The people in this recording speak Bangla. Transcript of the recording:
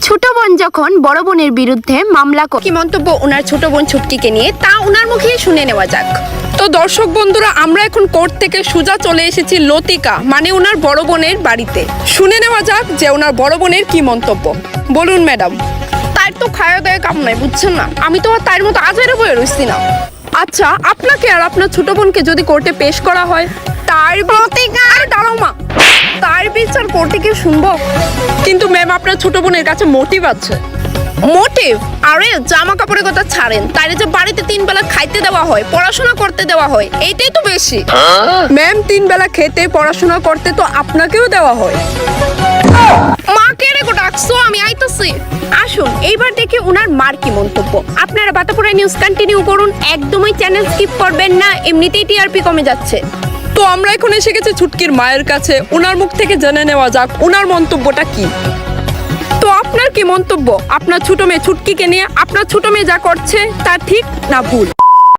ছোট বোন যখন বড় বোনের বিরুদ্ধে মামলা কি মন্তব্য ওনার ছোট বোন ছুটকিকে নিয়ে তা ওনার মুখে শুনে নেওয়া যাক। তো দর্শক বন্ধুরা, আমরা এখন কোর্ট থেকে সোজা চলে এসেছি লতিকা মানে ওনার বড় বোনের বাড়িতে। শুনে নেওয়া যাক যে ওনার বড় বোনের কি মন্তব্য। বলুন ম্যাডাম। তার তো খাওয়া দাওয়া কাম নাই, বুঝছেন না? আমি তো আর তার মতো আজেরে বয়ে রইছি না। আচ্ছা, আপনাকে আর আপনার ছোট বোনকে যদি কোর্টে পেশ করা হয়, তার দাঁড়াও মা, তার বিচার কোর্টে কি শুনবো? কিন্তু ম্যাম আপনার ছোট বোনের কাছে মোটিভ আছে। মোটিভ? আরে জামা কাপড়ের কথা ছাড়েন, তারে যে বাড়িতে 3 বেলা খাইতে দেওয়া হয়, পড়াশোনা করতে দেওয়া হয়, এইটাই তো বেশি। ম্যাম 3 বেলা খেতে পড়াশোনা করতে তো আপনাকেও দেওয়া হয়। মা কে রে গো ডাকছো? আমি আইতাছি। আসুন এইবার দেখি ওনার মার কি মন্তব্য। আপনারা বাতাপুরা নিউজ কন্টিনিউ করুন, একদমই চ্যানেল স্কিপ করবেন না, এমনিতেই টিআরপি কমে যাচ্ছে। তো আমরা এখন এসে গেছি ছুটকির মায়ের কাছে, ওনার মুখ থেকে জেনে নেওয়া যাক ওনার মন্তব্যটা কি। তো আপনার কি মন্তব্য আপনার ছোট মেয়ে ছুটকিকে নিয়ে? আপনার ছোট মেয়ে যা করছে তা ঠিক না ভুল?